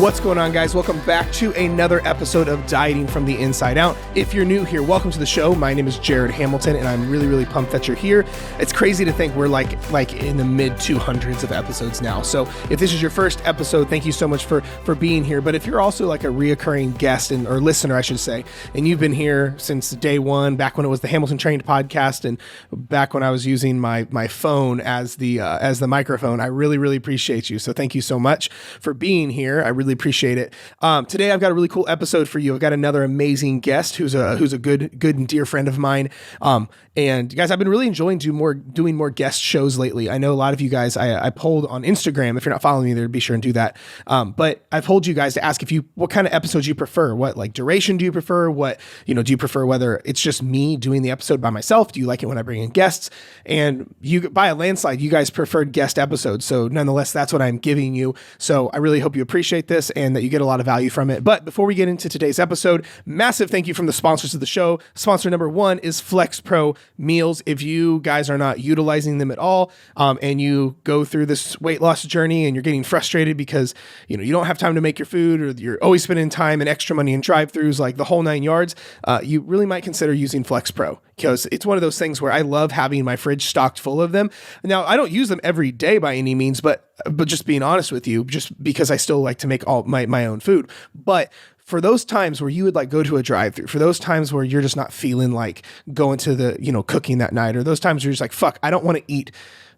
What's going on, guys? Welcome back to another episode of Dieting from the Inside Out. If you're new here, welcome to the show. My name is Jared Hamilton, and I'm really pumped that you're here. It's crazy to think we're like in the mid 200s of episodes now. So if this is your first episode, thank you so much for being here. But if you're also like a reoccurring guest or listener, I should say, and you've been here since day one, back when it was the Hamilton Trained podcast, and back when I was using my phone as the microphone, I really appreciate you. So thank you so much for being here. I really appreciate it. Today I've got a really cool episode for you. I've got another amazing guest who's a good and dear friend of mine. And guys, I've been really enjoying doing more guest shows lately. I know a lot of you guys, I polled on Instagram. If you're not following me there, be sure and do that. But I've told you guys to ask what kind of episodes you prefer. What like duration do you prefer? What, do you prefer whether it's just me doing the episode by myself? Do you like it when I bring in guests? And you, by a landslide, you guys preferred guest episodes. So nonetheless, that's what I'm giving you. So I really hope you appreciate this and that you get a lot of value from it. But before we get into today's episode, massive thank you from the sponsors of the show. Sponsor number one is Flex Pro meals. If you guys are not utilizing them at all, and you go through this weight loss journey and you're getting frustrated because, you don't have time to make your food, or you're always spending time and extra money in drive-thrus, like the whole 9 yards, you really might consider using Flex Pro, because it's one of those things where I love having my fridge stocked full of them. Now, I don't use them every day by any means, but just being honest with you, just because I still like to make all my own food. But for those times where you would like go to a drive-thru, for those times where you're just not feeling like going to the, cooking that night, or those times where you're just like, fuck, I don't want to eat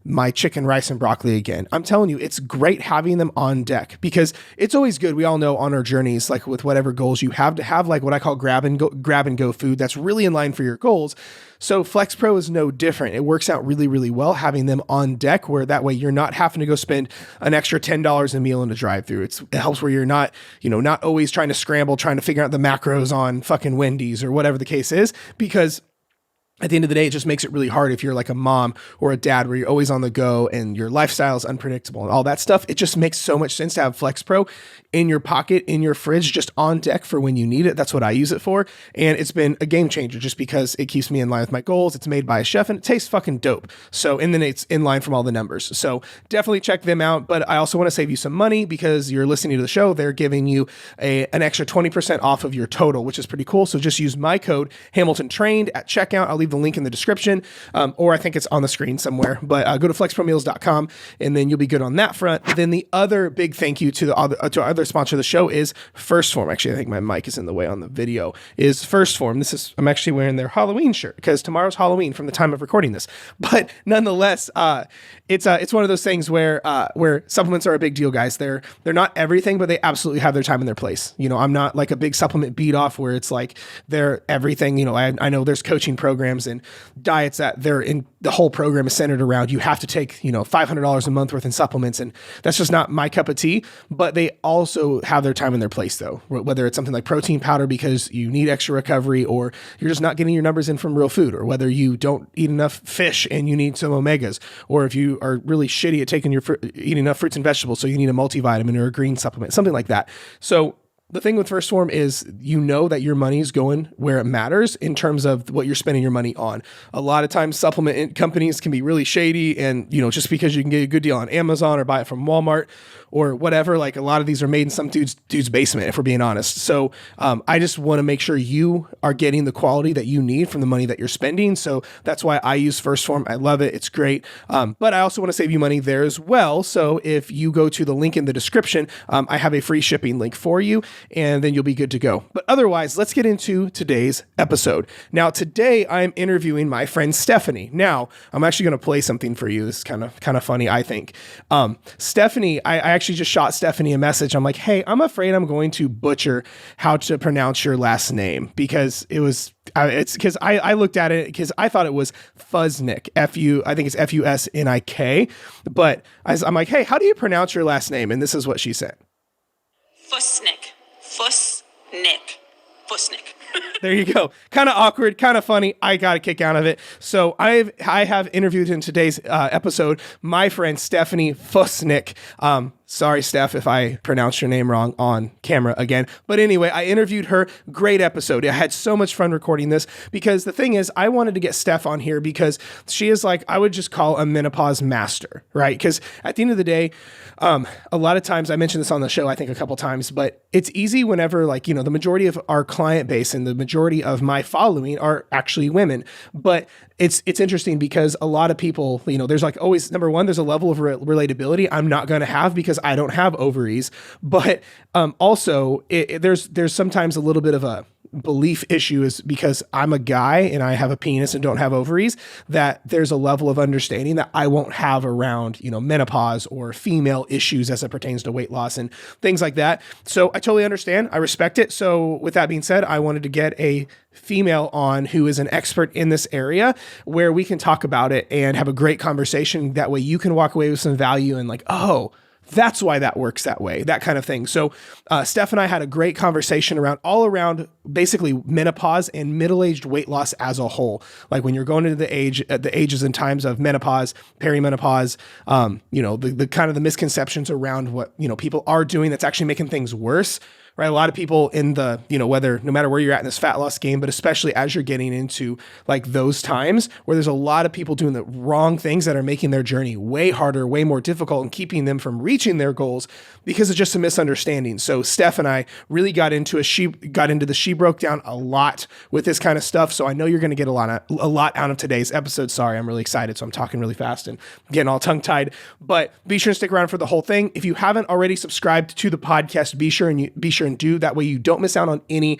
my chicken, rice, and broccoli again. I'm telling you, it's great having them on deck, because it's always good. We all know on our journeys, like with whatever goals you have, to have like what I call grab and go food that's really in line for your goals. So Flex Pro is no different. It works out really well having them on deck, where that way you're not having to go spend an extra $10 a meal in a drive-thru. It helps where you're not, not always trying to scramble, trying to figure out the macros on fucking Wendy's or whatever the case is, because at the end of the day, it just makes it really hard if you're like a mom or a dad where you're always on the go and your lifestyle is unpredictable and all that stuff. It just makes so much sense to have Flex Pro in your pocket, in your fridge, just on deck for when you need it. That's what I use it for. And it's been a game changer just because it keeps me in line with my goals. It's made by a chef and it tastes fucking dope. So, and then it's in line from all the numbers. So definitely check them out. But I also want to save you some money because you're listening to the show. They're giving you an extra 20% off of your total, which is pretty cool. So just use my code Hamilton Trained at checkout. I'll leave the link in the description, or I think it's on the screen somewhere, but go to flexpromeals.com and then you'll be good on that front. Then the other big thank you to our other sponsor of the show is First Form. Actually, I think my mic is in the way on the video. Is First Form. I'm actually wearing their Halloween shirt because tomorrow's Halloween from the time of recording this. But nonetheless, it's one of those things where supplements are a big deal, guys. They're not everything, but they absolutely have their time and their place. I'm not like a big supplement beat off where it's like they're everything. I know there's coaching programs and diets that they're in. The whole program is centered around you have to take $500 a month worth in supplements, and that's just not my cup of tea. But they also have their time and their place, though. Whether it's something like protein powder because you need extra recovery, or you're just not getting your numbers in from real food, or whether you don't eat enough fish and you need some omegas, or if you are really shitty at eating enough fruits and vegetables, so you need a multivitamin or a green supplement, something like that. So the thing with First Form is that your money's going where it matters in terms of what you're spending your money on. A lot of times supplement companies can be really shady, and just because you can get a good deal on Amazon or buy it from Walmart or whatever, like a lot of these are made in some dude's basement, if we're being honest. So I just want to make sure you are getting the quality that you need from the money that you're spending. So that's why I use First Form. I love it. It's great. But I also want to save you money there as well. So if you go to the link in the description, I have a free shipping link for you, and then you'll be good to go. But otherwise, let's get into today's episode. Now, today I'm interviewing my friend Stephanie. Now, I'm actually going to play something for you. This is kind of funny, I think. Stephanie, I actually just shot Stephanie a message. I'm like, hey, I'm afraid I'm going to butcher how to pronounce your last name, because it's because I looked at it because I thought it was Fusnik, I think it's Fusnik, but I'm like, hey, how do you pronounce your last name? And this is what she said. Fusnik. There you go. Kind of awkward, kind of funny. I got a kick out of it. So I have interviewed in today's episode my friend Stephanie Fusnik. Sorry, Steph, if I pronounced your name wrong on camera again. But anyway, I interviewed her. Great episode. I had so much fun recording this because the thing is, I wanted to get Steph on here because she is like, I would just call a menopause master, right? Because at the end of the day, a lot of times, I mentioned this on the show, I think a couple times, but it's easy whenever the majority of our client base and the majority of my following are actually women. But it's interesting because a lot of people, there's like always, number one, there's a level of relatability I'm not going to have because I don't have ovaries. But also, there's sometimes a little bit of a belief issue is because I'm a guy and I have a penis and don't have ovaries, that there's a level of understanding that I won't have around, menopause or female issues as it pertains to weight loss and things like that. So I totally understand. I respect it. So with that being said, I wanted to get a female on who is an expert in this area where we can talk about it and have a great conversation. That way you can walk away with some value and like, oh, that's why that works that way, that kind of thing. So Steph and I had a great conversation all around basically menopause and middle-aged weight loss as a whole. Like when you're going into the ages and times of menopause, perimenopause, the kind of the misconceptions around what, people are doing that's actually making things worse. Right. A lot of people in the, no matter where you're at in this fat loss game, but especially as you're getting into like those times where there's a lot of people doing the wrong things that are making their journey way harder, way more difficult and keeping them from reaching their goals because it's just a misunderstanding. So Steph and I really got into she broke down a lot with this kind of stuff. So I know you're going to get a lot out of today's episode. Sorry, I'm really excited. So I'm talking really fast and getting all tongue tied, but be sure to stick around for the whole thing. If you haven't already subscribed to the podcast, be sure and do that way you don't miss out on any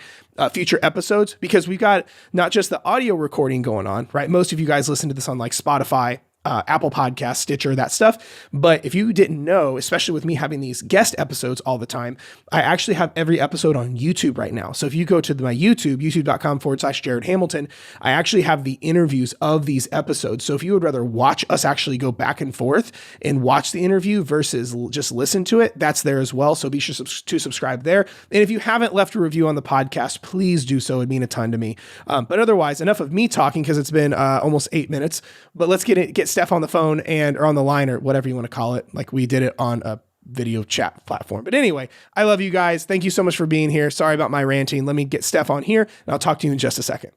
future episodes, because we've got not just the audio recording going on, right? Most of you guys listen to this on like Spotify, Apple Podcasts, Stitcher, that stuff. But if you didn't know, especially with me having these guest episodes all the time, I actually have every episode on YouTube right now. So if you go to my youtube.com/Jared Hamilton, I actually have the interviews of these episodes. So if you would rather watch us actually go back and forth and watch the interview versus just listen to it, that's there as well. So be sure to subscribe there. And if you haven't left a review on the podcast, please do so. It'd mean a ton to me. But otherwise, enough of me talking because it's been almost 8 minutes. But let's get Steph on the phone or on the line or whatever you want to call it. Like we did it on a video chat platform. But anyway, I love you guys. Thank you so much for being here. Sorry about my ranting. Let me get Steph on here and I'll talk to you in just a second.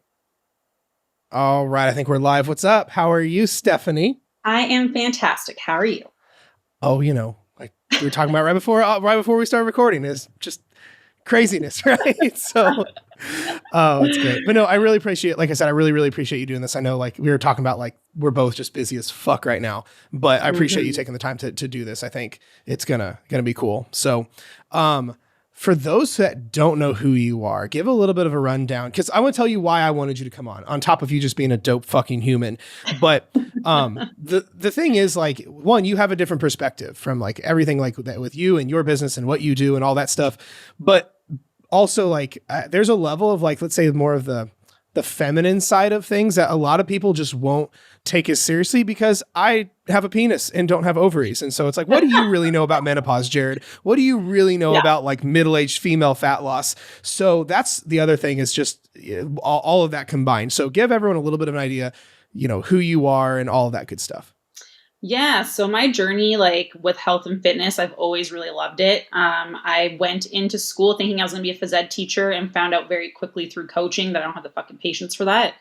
All right. I think we're live. What's up? How are you, Stephanie? I am fantastic. How are you? Oh, like we were talking about right before we started recording, is just craziness, right? So, oh, it's great. But no, I really appreciate, like I said, I really, really appreciate you doing this. I know like we were talking about like, we're both just busy as fuck right now, but I appreciate you taking the time to do this. I think it's gonna be cool. So, for those that don't know who you are, give a little bit of a rundown, because I want to tell you why I wanted you to come on top of you just being a dope fucking human. But the thing is, like, one, you have a different perspective from like everything like that with you and your business and what you do and all that stuff. But also like there's a level of like, let's say more of the feminine side of things that a lot of people just won't take as seriously because I have a penis and don't have ovaries. And so it's like, what do you really know about menopause, Jared? What do you really know about like middle-aged female fat loss? So that's the other thing, is just all of that combined. So give everyone a little bit of an idea, who you are and all of that good stuff. Yeah. So my journey, like with health and fitness, I've always really loved it. I went into school thinking I was going to be a phys ed teacher and found out very quickly through coaching that I don't have the fucking patience for that.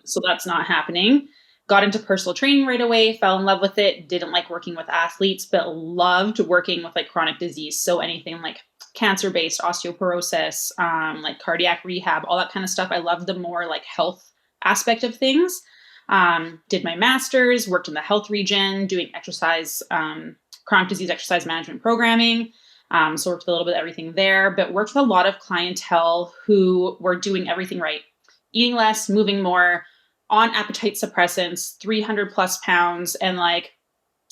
So that's not happening. Got into personal training right away, fell in love with it. Didn't like working with athletes, but loved working with like chronic disease. So anything like cancer-based osteoporosis, like cardiac rehab, all that kind of stuff. I loved the more like health aspect of things. Did my master's, worked in the health region, doing exercise, chronic disease exercise management programming. So worked with a little bit of everything there, but worked with a lot of clientele who were doing everything right. Eating less, moving more, on appetite suppressants, 300 plus pounds, and like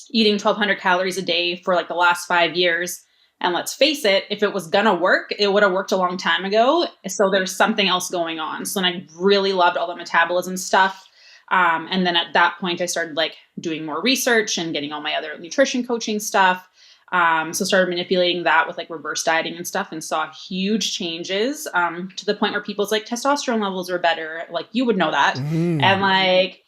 eating 1,200 calories a day for like the last 5 years. And let's face it, if it was gonna work, it would have worked a long time ago. So there's something else going on. So then I really loved all the metabolism stuff. And then at that point, I started like doing more research and getting all my other nutrition coaching stuff. So started manipulating that with like reverse dieting and stuff, and saw huge changes, to the point where people's like testosterone levels were better. Like you would know that. And like,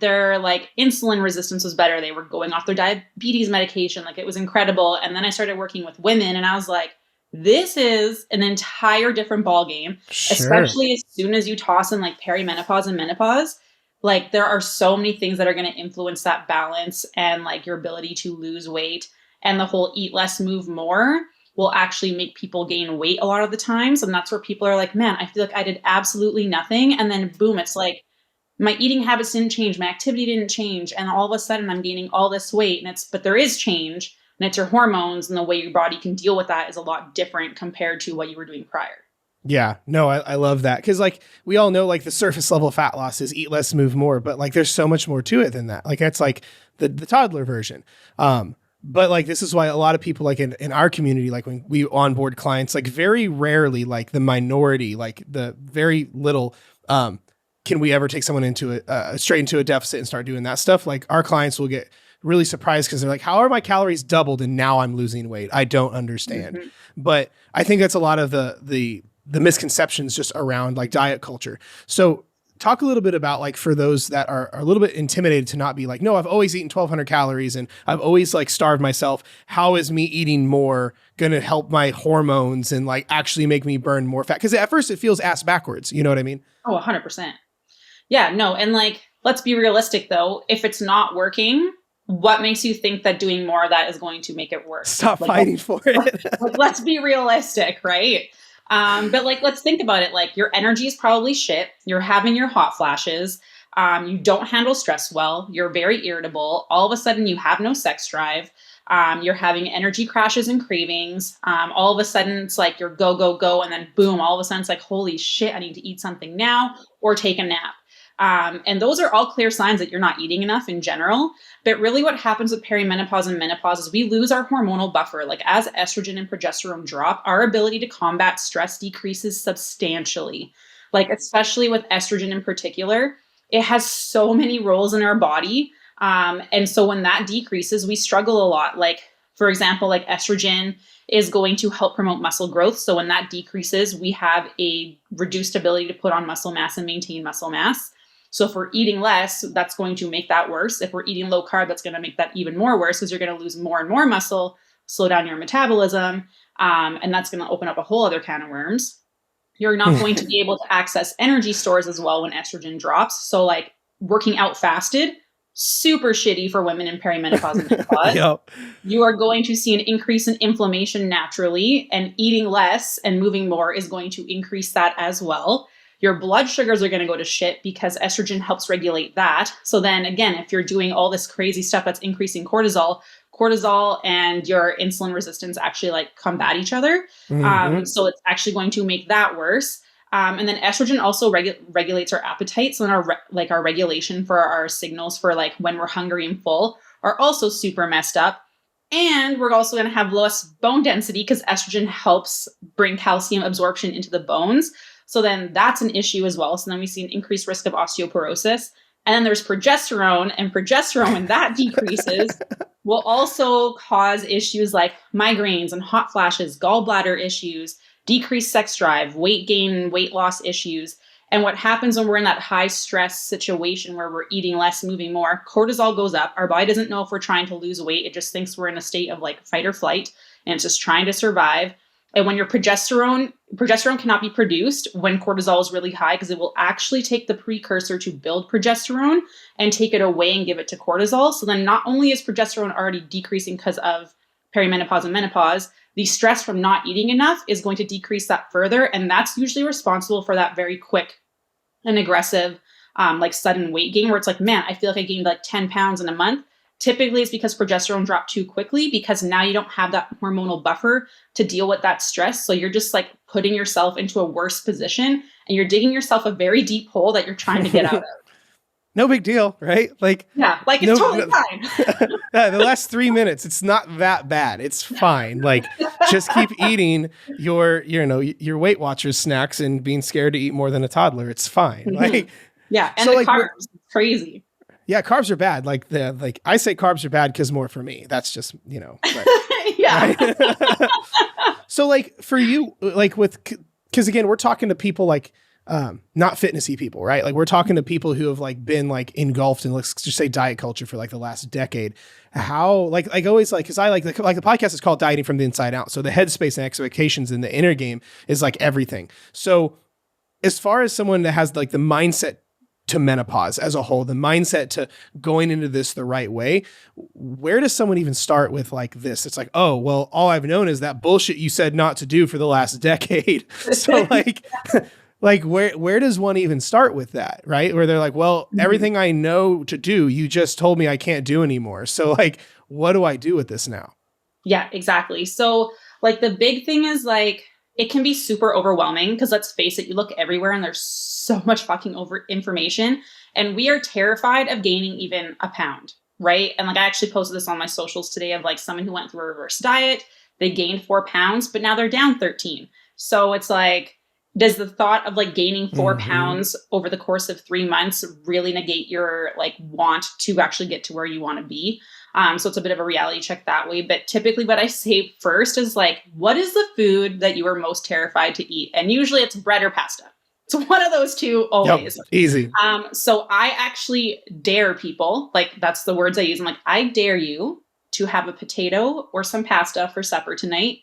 their like insulin resistance was better. They were going off their diabetes medication. Like it was incredible. And then I started working with women and I was like, this is an entire different ball game, Sure. especially as soon as you toss in like perimenopause and menopause. Like there are so many things that are going to influence that balance and like your ability to lose weight, and the whole eat less, move more will actually make people gain weight a lot of the times. And that's where people are like, man, I feel like I did absolutely nothing. And then boom, it's like, my eating habits didn't change, my activity didn't change, and all of a sudden I'm gaining all this weight. But there is change, and it's your hormones, and the way your body can deal with that is a lot different compared to what you were doing prior. Yeah, no, I love that. Cause like we all know like the surface level fat loss is eat less, move more, but like there's so much more to it than that. Like that's like the toddler version. But like this is why a lot of people like in our community, like when we onboard clients, like very rarely, like the minority, like the very little, can we ever take someone into straight into a deficit and start doing that stuff? Like our clients will get really surprised because they're like, how are my calories doubled and now I'm losing weight? I don't understand. Mm-hmm. But I think that's a lot of the misconceptions just around like diet culture. So talk a little bit about like for those that are a little bit intimidated to not be like, no, I've always eaten 1,200 calories and I've always like starved myself. How is me eating more going to help my hormones and like actually make me burn more fat? Because at first it feels ass backwards. You know what I mean? Oh, 100%. Yeah, no. And like, let's be realistic though. If it's not working, what makes you think that doing more of that is going to make it work? Stop Like, fighting for it. let's be realistic, right? But like, let's think about it. Like your energy is probably shit. You're having your hot flashes. You don't handle stress well. You're very irritable. All of a sudden you have no sex drive. You're having energy crashes and cravings. All of a sudden it's like you're go, go, go. And then boom, all of a sudden it's like, holy shit, I need to eat something now or take a nap. And those are all clear signs that you're not eating enough in general. But really what happens with perimenopause and menopause is we lose our hormonal buffer. Like as estrogen and progesterone drop, our ability to combat stress decreases substantially. Like especially with estrogen in particular, it has so many roles in our body. And so when that decreases, we struggle a lot. Like, for example, like estrogen is going to help promote muscle growth. So when that decreases, we have a reduced ability to put on muscle mass and maintain muscle mass. So if we're eating less, that's going to make that worse. If we're eating low carb, that's going to make that even more worse because you're going to lose more and more muscle, slow down your metabolism, and that's going to open up a whole other can of worms. You're not going to be able to access energy stores as well when estrogen drops. So like working out fasted, super shitty for women in perimenopause and menopause. Yep. You are going to see an increase in inflammation naturally, and eating less and moving more is going to increase that as well. Your blood sugars are going to go to shit because estrogen helps regulate that. So then again, if you're doing all this crazy stuff that's increasing cortisol and your insulin resistance actually like combat each other. Mm-hmm. So it's actually going to make that worse. And then estrogen also regulates our appetite. So then our regulation for our signals for like when we're hungry and full are also super messed up. And we're also going to have less bone density because estrogen helps bring calcium absorption into the bones. So then that's an issue as well. So then we see an increased risk of osteoporosis. And then there's progesterone, and progesterone, when that decreases, will also cause issues like migraines and hot flashes, gallbladder issues, decreased sex drive, weight gain, and weight loss issues. And what happens when we're in that high stress situation where we're eating less, moving more, cortisol goes up. Our body doesn't know if we're trying to lose weight. It just thinks we're in a state of like fight or flight, and it's just trying to survive. And when your progesterone cannot be produced when cortisol is really high because it will actually take the precursor to build progesterone and take it away and give it to cortisol. So then not only is progesterone already decreasing because of perimenopause and menopause, the stress from not eating enough is going to decrease that further. And that's usually responsible for that very quick and aggressive, like sudden weight gain where it's like, man, I feel like I gained like 10 pounds in a month. Typically it's because progesterone dropped too quickly because now you don't have that hormonal buffer to deal with that stress. So you're just like putting yourself into a worse position and you're digging yourself a very deep hole that you're trying to get out of. No big deal, right? Like, yeah, like it's totally fine. Yeah, the last 3 minutes, it's not that bad. It's fine. Like, just keep eating your Weight Watchers snacks and being scared to eat more than a toddler. It's fine. Like, yeah, and so the like, carbs, it's crazy. Yeah, carbs are bad. Like I say carbs are bad because more for me. That's just, but, yeah. Right? So like for you, like because again, we're talking to people like not fitnessy people, right? Like we're talking to people who have like been like engulfed in, let's just say, diet culture for like the last decade. How like always like, cause I like the podcast is called Dieting from the Inside Out. So the headspace and expectations in the inner game is like everything. So as far as someone that has like the mindset to menopause as a whole, the mindset to going into this the right way, where does someone even start with like this? It's like, oh, well, all I've known is that bullshit you said not to do for the last decade. So like, like where does one even start with that? Right. Where they're like, well, everything I know to do, you just told me I can't do anymore. So like, what do I do with this now? Yeah, exactly. So like the big thing is like, it can be super overwhelming because let's face it, you look everywhere and there's so much fucking over information and we are terrified of gaining even a pound, right? And like I actually posted this on my socials today of like someone who went through a reverse diet, they gained 4 pounds, but now they're down 13. So it's like, does the thought of like gaining 4 pounds over the course of 3 months really negate your like want to actually get to where you want to be? So it's a bit of a reality check that way. But typically what I say first is like, what is the food that you are most terrified to eat? And usually it's bread or pasta. It's one of those two always. Yep, easy. So I actually dare people, like that's the words I use. I'm like, I dare you to have a potato or some pasta for supper tonight.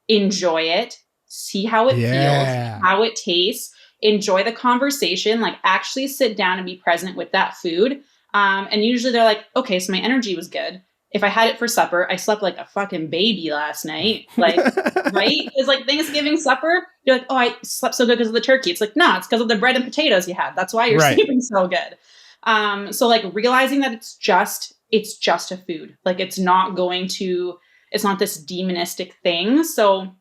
Enjoy it. See how it feels, how it tastes. Enjoy the conversation. Like actually sit down and be present with that food. And usually they're like, okay, so my energy was good. If I had it for supper, I slept like a fucking baby last night. Like, right? It's like Thanksgiving supper. You're like, oh, I slept so good because of the turkey. It's like, no, it's because of the bread and potatoes you had. That's why you're sleeping so good. So like realizing that it's just a food. Like it's not this demonistic thing. So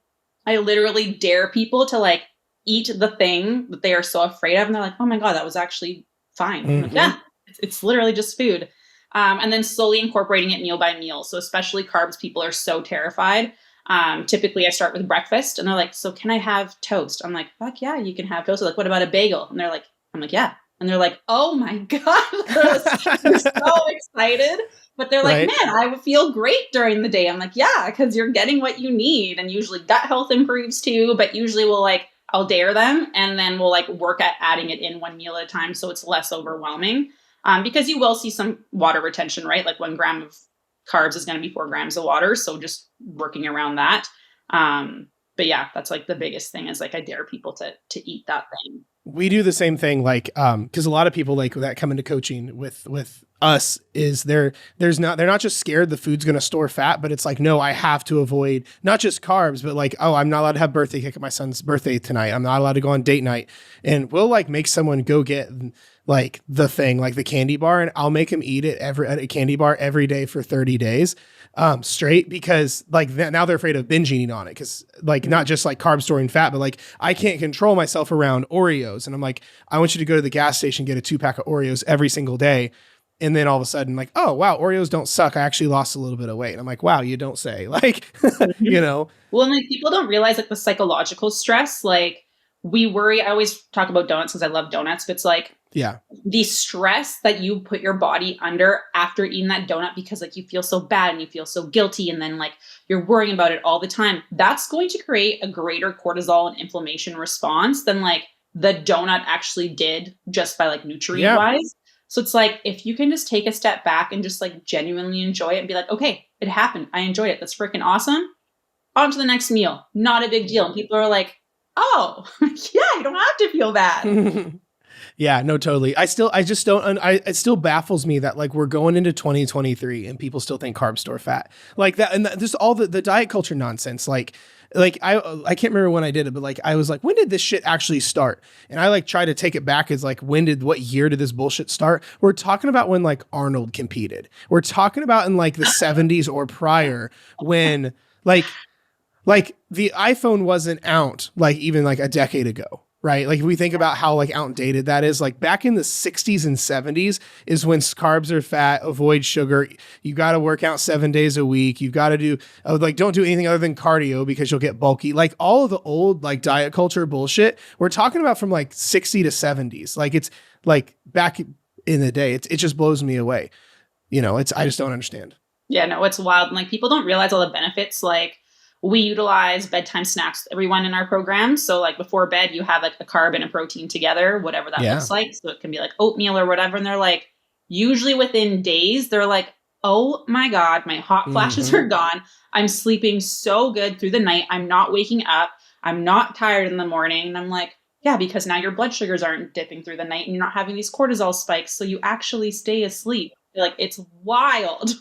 I literally dare people to like eat the thing that they are so afraid of. And they're like, oh my God, that was actually fine. I'm like, yeah. It's literally just food. And then slowly incorporating it meal by meal. So especially carbs, people are so terrified. Typically I start with breakfast and they're like, so can I have toast? I'm like, fuck yeah, you can have toast. They're like, what about a bagel? And I'm like, yeah. And they're like, oh my God, they're so excited. But they're like, man, I would feel great during the day. I'm like, yeah, because you're getting what you need. And usually gut health improves too. But usually I'll dare them and then we'll like work at adding it in one meal at a time. So it's less overwhelming. Because you will see some water retention, right? Like 1 gram of carbs is going to be 4 grams of water. So just working around that. But yeah, that's like the biggest thing is like, I dare people to eat that thing. We do the same thing. Like, cause a lot of people like that come into coaching with us is they're not just scared the food's going to store fat, but it's like, no, I have to avoid not just carbs, but like, oh, I'm not allowed to have birthday cake at my son's birthday tonight. I'm not allowed to go on date night. And we'll like make someone go get like the thing, like the candy bar, and I'll make them eat it at a candy bar every day for 30 days straight, because like now they're afraid of binge eating on it. Cause like not just like carb storing fat, but like I can't control myself around Oreos. And I'm like, I want you to go to the gas station, get a 2-pack of Oreos every single day. And then all of a sudden like, oh wow, Oreos don't suck. I actually lost a little bit of weight. And I'm like, wow, you don't say. Like, you know. Well, and like people don't realize like the psychological stress, like we worry. I always talk about donuts because I love donuts, but it's like, yeah, the stress that you put your body under after eating that donut, because like you feel so bad and you feel so guilty. And then like you're worrying about it all the time. That's going to create a greater cortisol and inflammation response than like the donut actually did just by like nutrient wise. So it's like, if you can just take a step back and just like genuinely enjoy it and be like, okay, it happened. I enjoyed it. That's freaking awesome. On to the next meal. Not a big deal. And people are like, oh yeah, you don't have to feel bad. Yeah, no, totally. It still baffles me that like we're going into 2023 and people still think carbs store fat like that. And just all the diet culture nonsense. Like I can't remember when I did it, but like, I was like, when did this shit actually start? And I like try to take it back as like, what year did this bullshit start? We're talking about when like Arnold competed. We're talking about in like the 70s or prior when like the iPhone wasn't out like even like a decade ago. Right. Like if we think about how like outdated that is, like back in the 60s and 70s is when carbs are fat, avoid sugar. You got to work out 7 days a week. You've got to do like, don't do anything other than cardio because you'll get bulky. Like all of the old like diet culture bullshit we're talking about from like 60 to 70s. Like it's like back in the day, it just blows me away. You know, I just don't understand. Yeah, no, it's wild. And like people don't realize all the benefits. Like We utilize bedtime snacks with everyone in our program. So like before bed, you have like a carb and a protein together, whatever that Yeah. looks like. So it can be like oatmeal or whatever. And they're like, usually within days, they're like, oh my God, my hot flashes are gone. I'm sleeping so good through the night. I'm not waking up. I'm not tired in the morning. And I'm like, yeah, because now your blood sugars aren't dipping through the night and you're not having these cortisol spikes. So you actually stay asleep. Like, it's wild.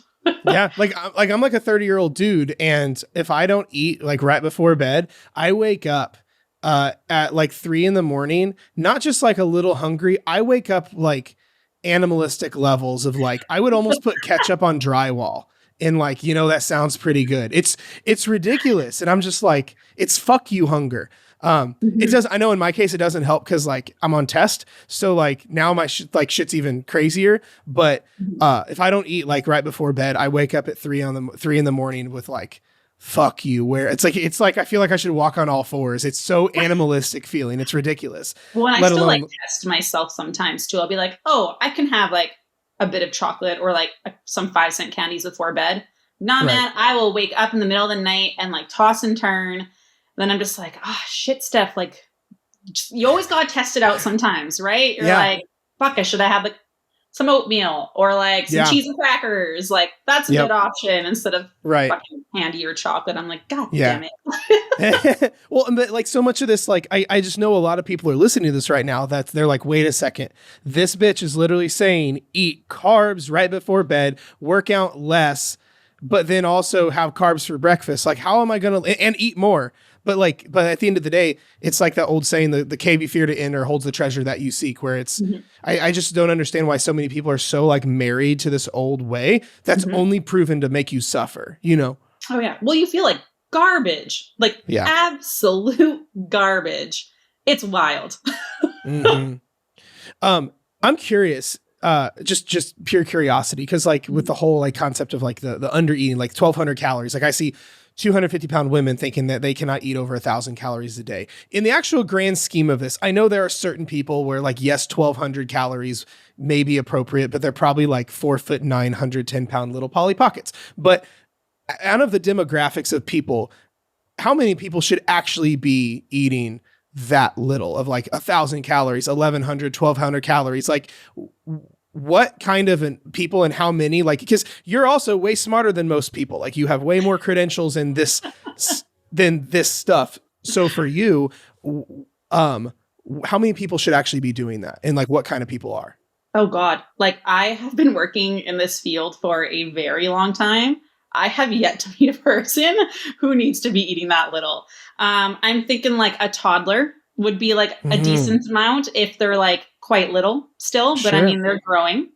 Yeah, I'm like a 30-year-old dude, and if I don't eat like right before bed, I wake up at like 3 a.m, not just like a little hungry. I wake up like animalistic levels of like I would almost put ketchup on drywall. And like, that sounds pretty good. It's ridiculous. And I'm just like, it's fuck you hunger. It does. I know in my case, it doesn't help because like I'm on test. So like now my shit's even crazier. But if I don't eat like right before bed, I wake up at 3 in the morning with like, fuck you, where it's like, I feel like I should walk on all fours. It's so animalistic feeling. It's ridiculous. Well, and I still like test myself sometimes too. I'll be like, oh, I can have like a bit of chocolate or like some 5-cent candies before bed. Nah, man, I will wake up in the middle of the night and like toss and turn. Then I'm just like, oh shit, Steph, like you always got to test it out sometimes, right? You're like, fuck, I should have like some oatmeal or like some cheese and crackers. Like that's a good option instead of fucking candy or chocolate. I'm like, God damn it. Well, but like so much of this, like I just know a lot of people are listening to this right now that they're like, wait a second, this bitch is literally saying eat carbs right before bed, work out less, but then also have carbs for breakfast. Like, how am I going to, and eat more? But at the end of the day, it's like that old saying, the cave you fear to enter holds the treasure that you seek, where it's, I just don't understand why so many people are so like married to this old way that's only proven to make you suffer, Oh yeah. Well, you feel like garbage, like absolute garbage. It's wild. I'm curious, just pure curiosity. Cause like with the whole like concept of like the under eating, like 1,200 calories, like I see 250-pound women thinking that they cannot eat over 1,000 calories a day. In the actual grand scheme of this, I know there are certain people where like, yes, 1,200 calories may be appropriate, but they're probably like 4'9", 110-pound little Polly Pockets. But out of the demographics of people, how many people should actually be eating that little of like 1,000 calories, 1,100, 1,200 calories? Like, what kind of people and how many? Like, because you're also way smarter than most people. Like, you have way more credentials in this than this stuff. So for you, how many people should actually be doing that, and like what kind of people are? Oh God, like I have been working in this field for a very long time. I have yet to meet a person who needs to be eating that little. I'm thinking like a toddler would be like a decent amount if they're like quite little still, but I mean, they're growing.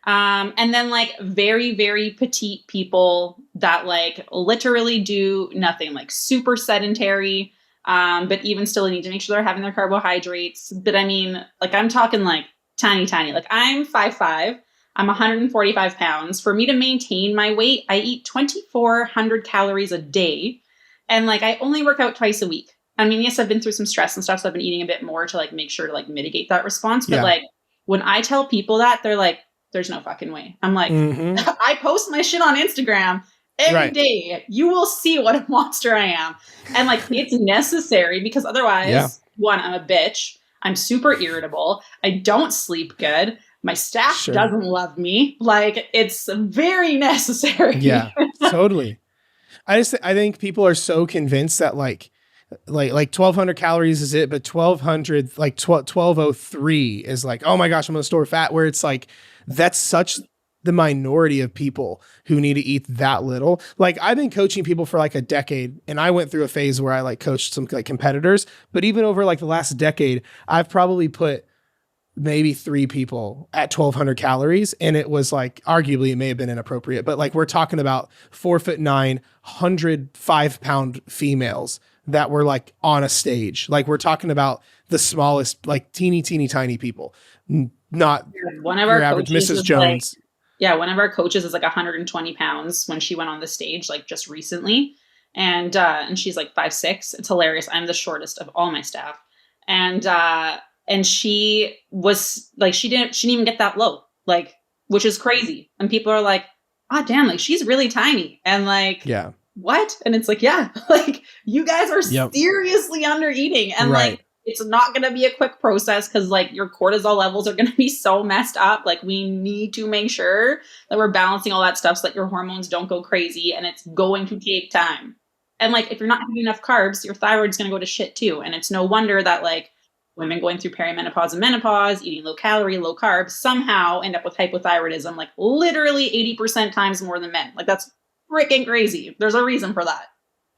And then like very, very petite people that like literally do nothing, like super sedentary, but even still need to make sure they're having their carbohydrates. But I mean, like I'm talking like tiny, like I'm 5'5". I'm 145 pounds. For me to maintain my weight, I eat 2,400 calories a day. And like, I only work out twice a week. I mean, yes, I've been through some stress and stuff, so I've been eating a bit more to like make sure to like mitigate that response. But like when I tell people that, they're like, there's no fucking way. I'm like, I post my shit on Instagram every day. You will see what a monster I am. And like, it's necessary because otherwise, one, I'm a bitch. I'm super irritable. I don't sleep good. My staff doesn't love me. Like, it's very necessary. Yeah, totally. I think people are so convinced that like 1,200 calories is it, but 1,200, like 1,203 is like, oh my gosh, I'm going to store fat, where it's like, that's such the minority of people who need to eat that little. Like, I've been coaching people for like a decade, and I went through a phase where I like coached some like competitors, but even over like the last decade, I've probably put maybe 3 people at 1,200 calories. And it was like, arguably it may have been inappropriate, but like, we're talking about 4'9", 105-pound females that were like on a stage. Like, we're talking about the smallest, like teeny tiny people, not one of our average Mrs. Jones. Like, one of our coaches is like 120 pounds when she went on the stage, like just recently. And she's like 5'6". It's hilarious. I'm the shortest of all my staff. And she was like, she didn't even get that low, like, which is crazy. And people are like, oh damn, like she's really tiny. And like, what? And it's like, yeah, like you guys are Yep. seriously under eating. And Right. like, it's not going to be a quick process because like your cortisol levels are going to be so messed up. Like we need to make sure that we're balancing all that stuff so that your hormones don't go crazy, and it's going to take time. And like, if you're not having enough carbs, your thyroid's going to go to shit too. And it's no wonder that like women going through perimenopause and menopause, eating low calorie, low carbs, somehow end up with hypothyroidism, like literally 80% times more than men. Like that's freaking crazy. There's a reason for that.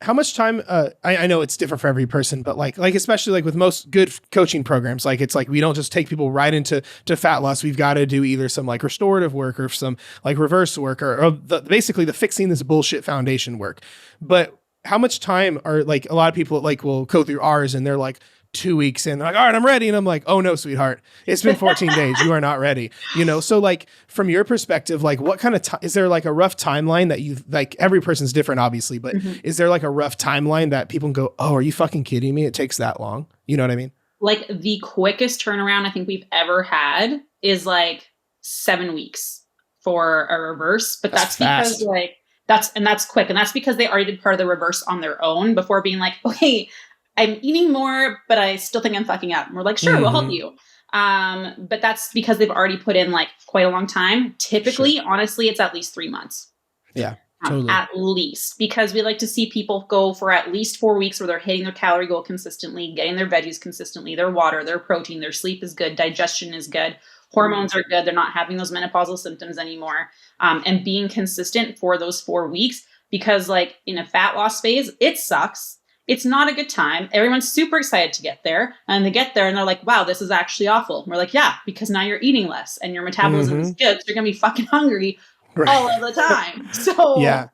How much time, I know it's different for every person, but like especially like with most good coaching programs, like it's like we don't just take people right into fat loss. We've got to do either some like restorative work or some like reverse work or basically the fixing this bullshit foundation work. But how much time are like a lot of people like will go through ours and they're like 2 weeks in, they're like, all right, I'm ready. And I'm like, oh no, sweetheart, it's been 14 days. You are not ready. You know? So like from your perspective, like what kind of time, is there like a rough timeline that you like, every person's different obviously, but is there like a rough timeline that people can go, oh, are you fucking kidding me? It takes that long. You know what I mean? Like the quickest turnaround I think we've ever had is like 7 weeks for a reverse, but that's because like, that's quick. And that's because they already did part of the reverse on their own before being like, okay, I'm eating more, but I still think I'm fucking up. And we're like, sure, we'll help you. But that's because they've already put in like quite a long time. Typically, honestly, it's at least 3 months. Yeah, totally. At least, because we like to see people go for at least 4 weeks where they're hitting their calorie goal consistently, getting their veggies consistently, their water, their protein, their sleep is good, digestion is good, hormones are good, they're not having those menopausal symptoms anymore, and being consistent for those 4 weeks. Because like in a fat loss phase, it sucks. It's not a good time. Everyone's super excited to get there, and they get there and they're like, wow, this is actually awful. And we're like, yeah, because now you're eating less and your metabolism is good. So you're going to be fucking hungry all of the time. So yeah,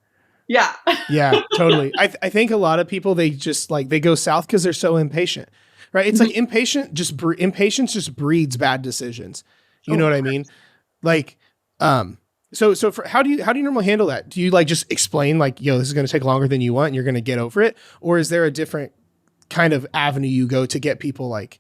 totally. I think a lot of people, they just like, they go south because they're so impatient, right? It's like impatience just breeds bad decisions. You know what I mean? Like, So for, how do you normally handle that? Do you like just explain like, yo, this is going to take longer than you want and you're going to get over it? Or is there a different kind of avenue you go to get people like,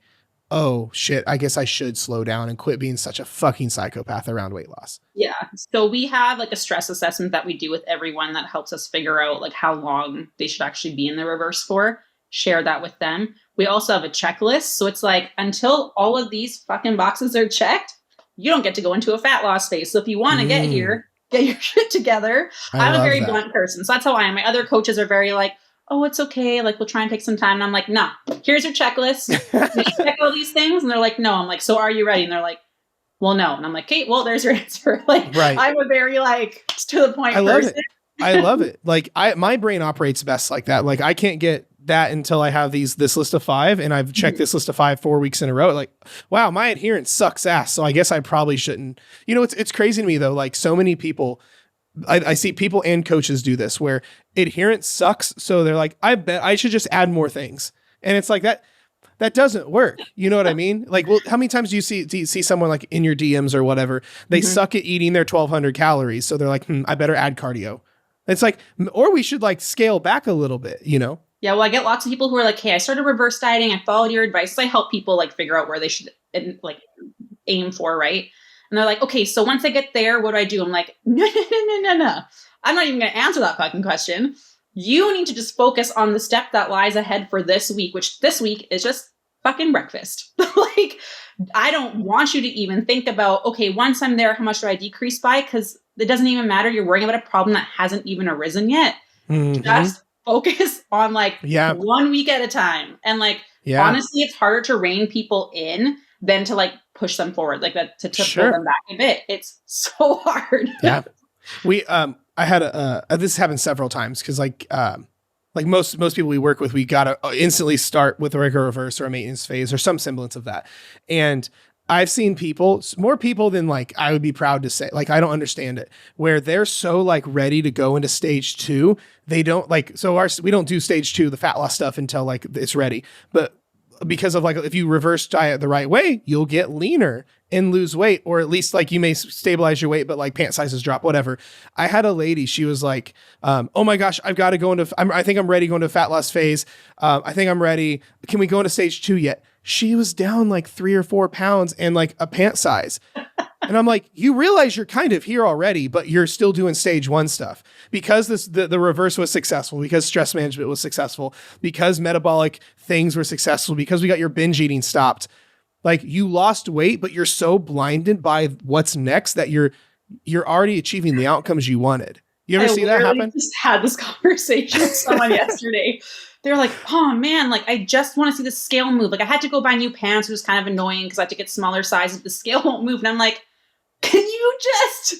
oh shit, I guess I should slow down and quit being such a fucking psychopath around weight loss? Yeah. So we have like a stress assessment that we do with everyone that helps us figure out like how long they should actually be in the reverse for, share that with them. We also have a checklist. So it's like, until all of these fucking boxes are checked, you don't get to go into a fat loss phase. So if you want to get here, get your shit together. I'm a very blunt person. So that's how I am. My other coaches are very like, oh, it's okay. Like, we'll try and take some time. And I'm like, nah, here's your checklist. You check all these things. And they're like, no. I'm like, so are you ready? And they're like, well, no. And I'm like, okay, well, there's your answer. Like, I'm a very like to the point person. I love it. Like my brain operates best like that. Like I can't get that until I have this list of 5 and I've checked this list of 5 4 weeks in a row. Like, wow, my adherence sucks ass. So I guess I probably shouldn't. You know, it's crazy to me though. Like so many people, I see people and coaches do this where adherence sucks. So they're like, I bet I should just add more things. And it's like that doesn't work. You know what I mean? Like, well, how many times do you see someone like in your DMs or whatever, they suck at eating their 1200 calories. So they're like, I better add cardio. It's like, or we should like scale back a little bit, you know? Yeah, well, I get lots of people who are like, hey, I started reverse dieting. I followed your advice. So I help people like figure out where they should like aim for, right? And they're like, okay, so once I get there, what do I do? I'm like, no. I'm not even going to answer that fucking question. You need to just focus on the step that lies ahead for this week, which this week is just fucking breakfast. Like, I don't want you to even think about, okay, once I'm there, how much do I decrease by? Because it doesn't even matter. You're worrying about a problem that hasn't even arisen yet. Just focus on like 1 week at a time. And like, honestly, it's harder to rein people in than to like push them forward, like that to pull them back a bit. It's so hard. Yeah. We, I had this happened several times. Cause like most people we work with, we got to instantly start with a regular reverse or a maintenance phase or some semblance of that. And I've seen more people than like I would be proud to say, like, I don't understand it, where they're so like ready to go into stage 2. They don't like, we don't do stage 2, the fat loss stuff, until like it's ready. But because of like, if you reverse diet the right way, you'll get leaner and lose weight, or at least like you may stabilize your weight, but like pant sizes drop, whatever. I had a lady, she was like, oh my gosh, I've got to go into, I think I'm ready going to a fat loss phase. I think I'm ready. Can we go into stage 2 yet? She was down like 3 or 4 pounds and like a pant size. And I'm like, you realize you're kind of here already, but you're still doing stage 1 stuff because the reverse was successful, because stress management was successful, because metabolic things were successful, because we got your binge eating stopped. Like, you lost weight, but you're so blinded by what's next that you're already achieving the outcomes you wanted. You ever see that happen? I just had this conversation with someone yesterday. They're like, oh man, like I just want to see the scale move. Like I had to go buy new pants, which was kind of annoying because I had to get smaller sizes. The scale won't move. And I'm like, can you just,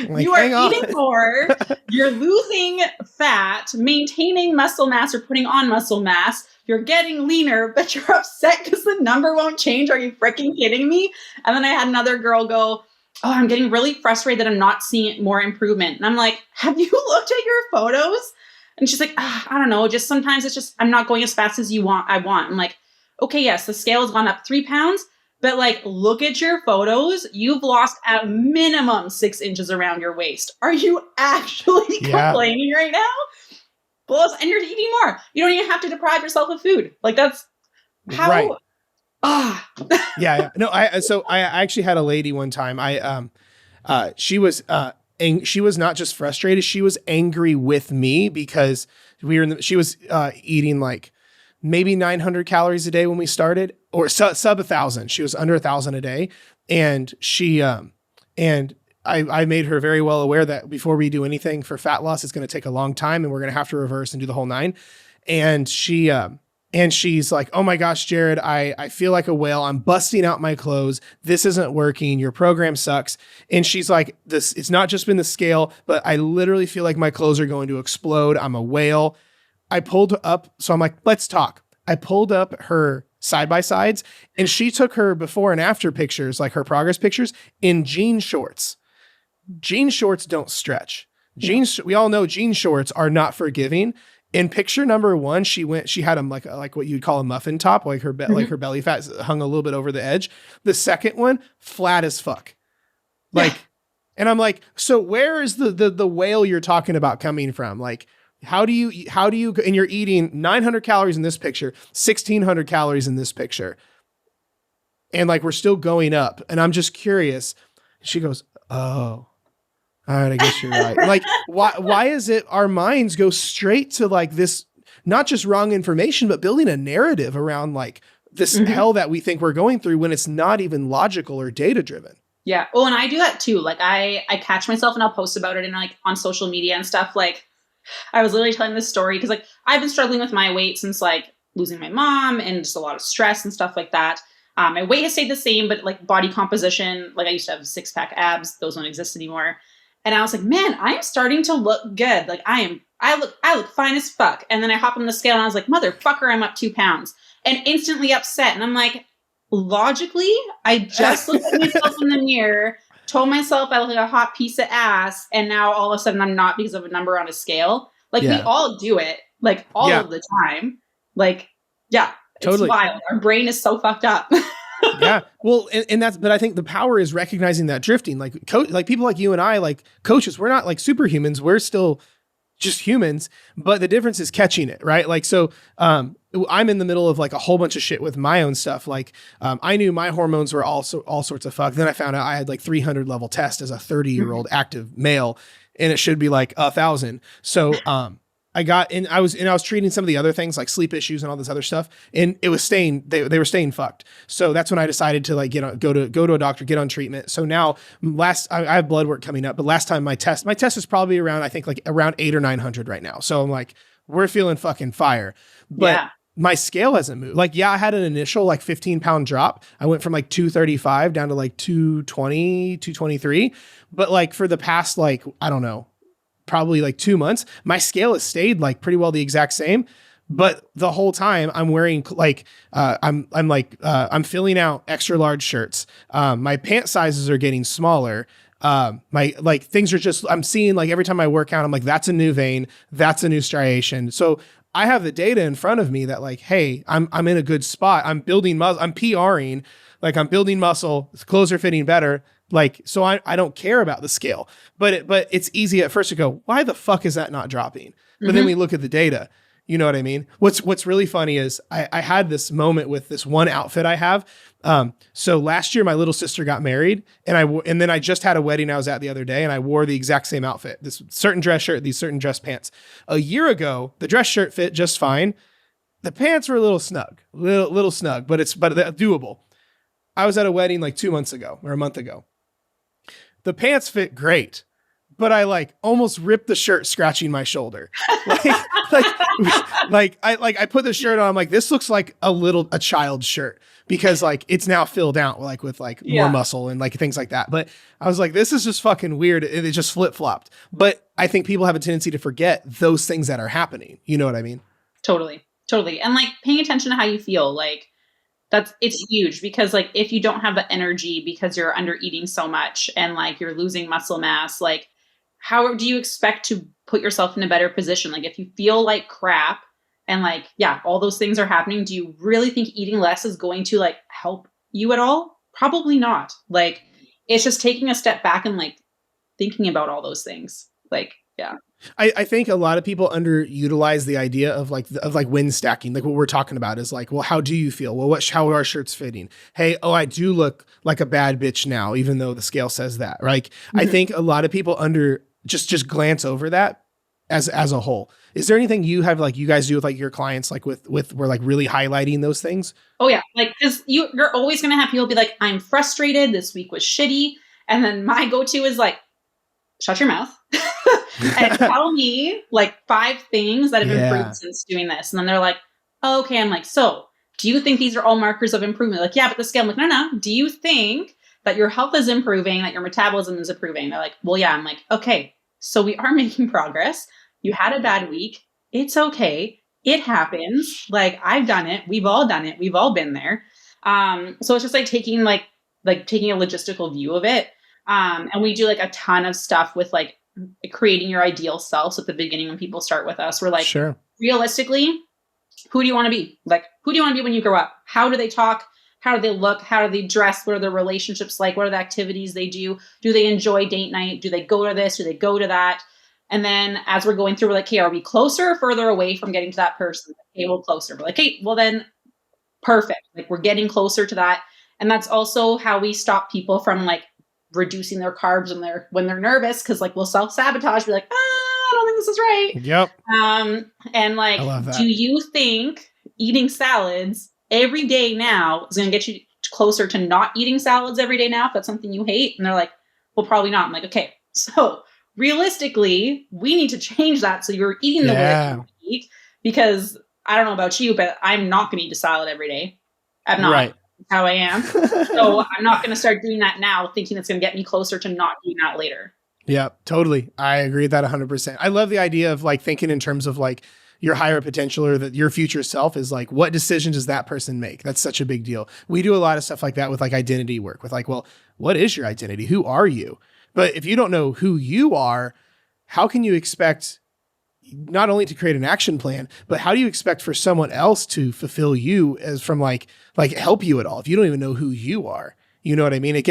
like, you are eating more, you're losing fat, maintaining muscle mass or putting on muscle mass. You're getting leaner, but you're upset because the number won't change. Are you freaking kidding me? And then I had another girl go, oh, I'm getting really frustrated that I'm not seeing more improvement. And I'm like, have you looked at your photos? And she's like, I don't know. Just sometimes it's just, I'm not going as fast as I want. I'm like, okay, yes, the scale has gone up 3 pounds, but like, look at your photos. You've lost at minimum 6 inches around your waist. Are you actually complaining right now? Plus, and you're eating more. You don't even have to deprive yourself of food. Like that's how. Right. Yeah. No, I actually had a lady one time. She was not just frustrated. She was angry with me because she was eating like maybe 900 calories a day when we started, or sub 1,000. She was under 1,000 a day. And I made her very well aware that before we do anything for fat loss, it's going to take a long time and we're going to have to reverse and do the whole 9. And she's like, oh my gosh, Jared, I feel like a whale. I'm busting out my clothes. This isn't working. Your program sucks. And she's like, it's not just been the scale, but I literally feel like my clothes are going to explode. I'm a whale. I pulled up. So I'm like, let's talk. I pulled up her side-by-sides and she took her before and after pictures, like her progress pictures, in jean shorts. Jean shorts don't stretch. We all know jean shorts are not forgiving. In picture number 1, she had them like what you'd call a muffin top, like her like her belly fat hung a little bit over the edge. The second one, flat as fuck. Like, and I'm like, so where is the whale you're talking about coming from? Like, how do you, and you're eating 900 calories in this picture, 1,600 calories in this picture. And like, we're still going up. And I'm just curious. She goes, oh, all right, I guess you're right. Like, why is it our minds go straight to like this, not just wrong information, but building a narrative around like this hell that we think we're going through when it's not even logical or data driven. Yeah. Oh, and I do that too. Like I catch myself and I'll post about it in like on social media and stuff. Like I was literally telling this story because like I've been struggling with my weight since like losing my mom and just a lot of stress and stuff like that. My weight has stayed the same, but like body composition, like I used to have 6-pack abs. Those don't exist anymore. And I was like, man, I'm starting to look good. Like I look fine as fuck. And then I hop on the scale and I was like, motherfucker, I'm up 2 pounds and instantly upset. And I'm like, logically, I just looked at myself in the mirror, told myself I look like a hot piece of ass. And now all of a sudden I'm not because of a number on a scale. Like we all do it like all of the time. Like, yeah, totally. It's wild. Our brain is so fucked up. Yeah. Well, and but I think the power is recognizing that drifting, like people like you and I, like coaches, we're not like superhumans. We're still just humans, but the difference is catching it, right? Like, so, I'm in the middle of like a whole bunch of shit with my own stuff. Like, I knew my hormones were also all sorts of fuck. Then I found out I had like 300 level test as a 30-year-old active male, and it should be like 1,000. So, I was treating some of the other things like sleep issues and all this other stuff, and it was staying. They were staying fucked. So that's when I decided to like go to a doctor, get on treatment. So now I have blood work coming up, but last time my test is probably around, I think like around 800 or 900 right now. So I'm like, we're feeling fucking fire, but my scale hasn't moved. Like, I had an initial like 15-pound drop. I went from like 235 down to like 220, 223. But like for the past, like, I don't know, probably like 2 months, my scale has stayed like pretty well the exact same. But the whole time I'm wearing like, I'm filling out extra large shirts. My pant sizes are getting smaller. My like things are just, I'm seeing like every time I work out, I'm like, that's a new vein. That's a new striation. So I have the data in front of me that like, hey, I'm in a good spot. I'm building muscle. I'm PRing, like I'm building muscle. Clothes are fitting better. Like, so I don't care about the scale, but it's easy at first to go, why the fuck is that not dropping? But then we look at the data You know what I mean? What's really funny is I had this moment with this one outfit I have. So last year my little sister got married, and then I just had a wedding I was at the other day, and I wore the exact same outfit. This certain dress shirt, these certain dress pants. A year ago, the dress shirt fit just fine. The pants were a little snug, little snug, but doable. I was at a wedding like 2 months ago or a month ago. The pants fit great, but I like almost ripped the shirt scratching my shoulder. I put the shirt on. I'm like, this looks like a child's shirt because like it's now filled out like with like more muscle and like things like that. But I was like, this is just fucking weird. It just flip flopped. But I think people have a tendency to forget those things that are happening. You know what I mean? Totally. And like paying attention to how you feel, like it's huge because like if you don't have the energy because you're under eating so much and like you're losing muscle mass, like how do you expect to put yourself in a better position? Like if you feel like crap and like, yeah, all those things are happening, do you really think eating less is going to like help you at all? Probably not. Like it's just taking a step back and like thinking about all those things. Like, yeah. I think a lot of people underutilize the idea of like wind stacking. Like what we're talking about is like, well, how do you feel? Well, how are our shirts fitting? Hey, I do look like a bad bitch now, even though the scale says that. Right? I think a lot of people just glance over that as a whole. Is there anything you guys do with like your clients, like with we're like really highlighting those things? Oh yeah, like because you're always gonna have people be like, I'm frustrated. This week was shitty, and then my go-to is like, shut your mouth. And tell me like 5 things that have improved since doing this. And then they're like, oh, okay. I'm like, so do you think these are all markers of improvement? Like, yeah, but the scale. I'm like, no. Do you think that your health is improving, that your metabolism is improving? They're like, well, yeah. I'm like, okay, so we are making progress. You had a bad week. It's okay. It happens. Like I've done it. We've all done it. We've all been there. So it's just like taking a logistical view of it. And we do like a ton of stuff with like creating your ideal self. So at the beginning, when people start with us, we're like, sure. Realistically, who do you want to be? Like, who do you want to be when you grow up? How do they talk? How do they look? How do they dress? What are their relationships like? What are the activities they do? Do they enjoy date night? Do they go to this? Do they go to that? And then as we're going through, we're like, okay, are we closer or further away from getting to that person? Okay, well, closer. We're like, hey, well then perfect. Like we're getting closer to that. And that's also how we stop people from like reducing their carbs when they're nervous. Cause like we'll self-sabotage, be like, I don't think this is right. Yep. And like, do you think eating salads every day now is going to get you closer to not eating salads every day now if that's something you hate? And they're like, well, probably not. I'm like, okay, so realistically, we need to change that so you're eating the way you eat, because I don't know about you, but I'm not going to eat a salad every day. I'm not. Right. That's how I am. So I'm not going to start doing that now thinking it's going to get me closer to not doing that later. Yeah, totally. I agree with that 100%. I love the idea of like thinking in terms of like your higher potential or that your future self is like, what decision does that person make? That's such a big deal. We do a lot of stuff like that with like identity work with like, well, what is your identity? Who are you? But if you don't know who you are, how can you expect not only to create an action plan, but how do you expect for someone else to fulfill you as from like help you at all if you don't even know who you are? You know what I mean? It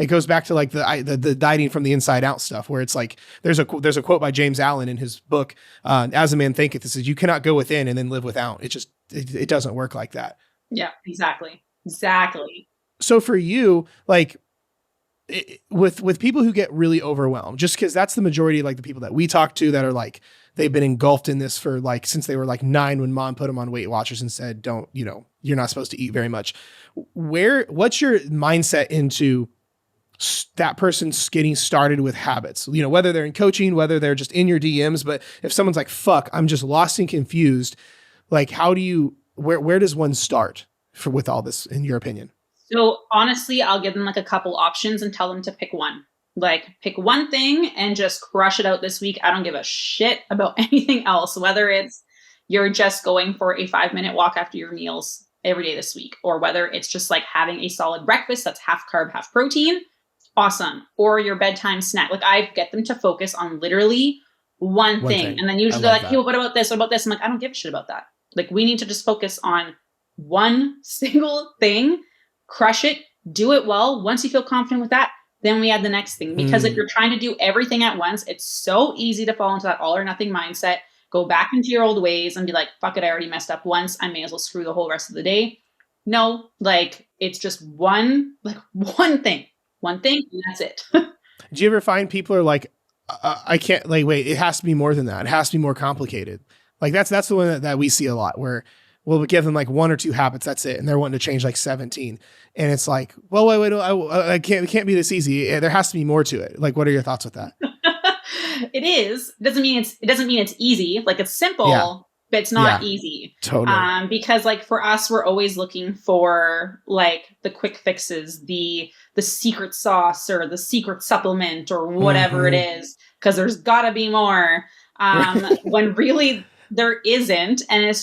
goes back to like the dieting from the inside out stuff where it's like there's a quote by James Allen in his book, As a Man Thinketh. It says you cannot go within and then live without. It doesn't work like that. Yeah, exactly. So for you, like with people who get really overwhelmed, just because that's the majority of like the people that we talk to that are like they've been engulfed in this for like since they were like 9 when mom put them on Weight Watchers and said, don't, you're not supposed to eat very much. What's your mindset into that person's getting started with habits? Whether they're in coaching, whether they're just in your DMs, but if someone's like, fuck, I'm just lost and confused. Like, where does one start with all this in your opinion? So honestly, I'll give them like a couple options and tell them to pick one. Like pick one thing and just crush it out this week. I don't give a shit about anything else, whether it's you're just going for a 5-minute walk after your meals every day this week, or whether it's just like having a solid breakfast that's half carb, half protein. Awesome. Or your bedtime snack. Like I get them to focus on literally one thing. And then usually they're like, hey, what about this? What about this? I'm like, I don't give a shit about that. Like we need to just focus on one single thing, crush it, do it well. Once you feel confident with that, then we add the next thing. Because if you're trying to do everything at once, it's so easy to fall into that all or nothing mindset. go back into your old ways and be like, fuck it, I already messed up once. I may as well screw the whole rest of the day. No, like it's just one thing, and that's it. Do you ever find people are like, I can't, like, wait, it has to be more than that. It has to be more complicated. Like that's the one that we see a lot, where we'll give them like 1 or 2 habits. That's it. And they're wanting to change like 17. And it's like, well, wait, I can't, it can't be this easy. There has to be more to it. Like, what are your thoughts with that? It is. It doesn't mean it's easy. Like it's simple, but it's not easy. Totally. Because like for us, we're always looking for like the quick fixes, the secret sauce or the secret supplement or whatever it is, because there's gotta be more. When really there isn't.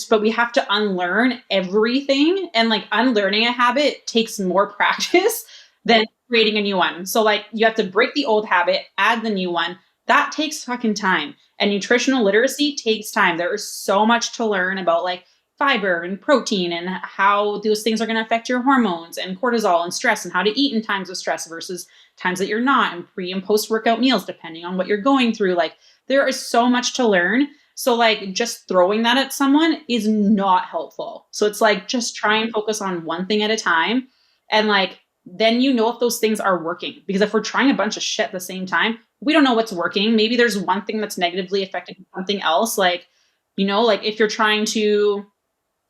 But we have to unlearn everything, and like unlearning a habit takes more practice than creating a new one. So like you have to break the old habit, add the new one. That takes fucking time. And nutritional literacy takes time. There is so much to learn about like fiber and protein and how those things are going to affect your hormones and cortisol and stress, and how to eat in times of stress versus times that you're not, and pre and post workout meals, depending on what you're going through. Like there is so much to learn. So like just throwing that at someone is not helpful. So it's like, just try and focus on one thing at a time. And like, then you know if those things are working. Because if we're trying a bunch of shit at the same time, we don't know what's working. Maybe there's one thing that's negatively affecting something else. Like, you know, like if you're trying to,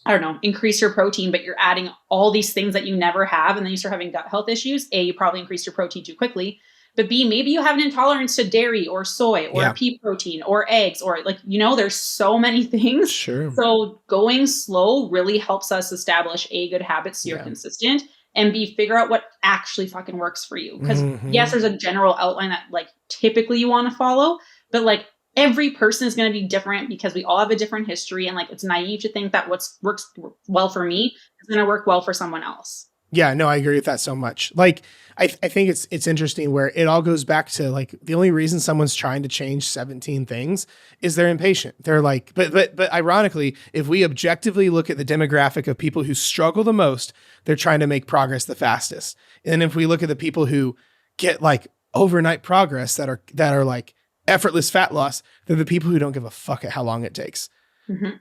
I don't know, increase your protein, but you're adding all these things that you never have, and then you start having gut health issues. A, you probably increased your protein too quickly. But B, maybe you have an intolerance to dairy or soy or pea protein or eggs, or like, you know, there's so many things. Sure. So going slow really helps us establish A, good habits so you're consistent, and B, figure out what actually fucking works for you. Because yes, there's a general outline that like typically you want to follow, but like every person is going to be different because we all have a different history. And like, it's naive to think that what works well for me is going to work well for someone else. Yeah, no, I agree with that so much. Like, I think it's interesting where it all goes back to like the only reason someone's trying to change 17 things is they're impatient. They're like, but ironically, if we objectively look at the demographic of people who struggle the most, they're trying to make progress the fastest. And if we look at the people who get like overnight progress that are like effortless fat loss, they're the people who don't give a fuck at how long it takes.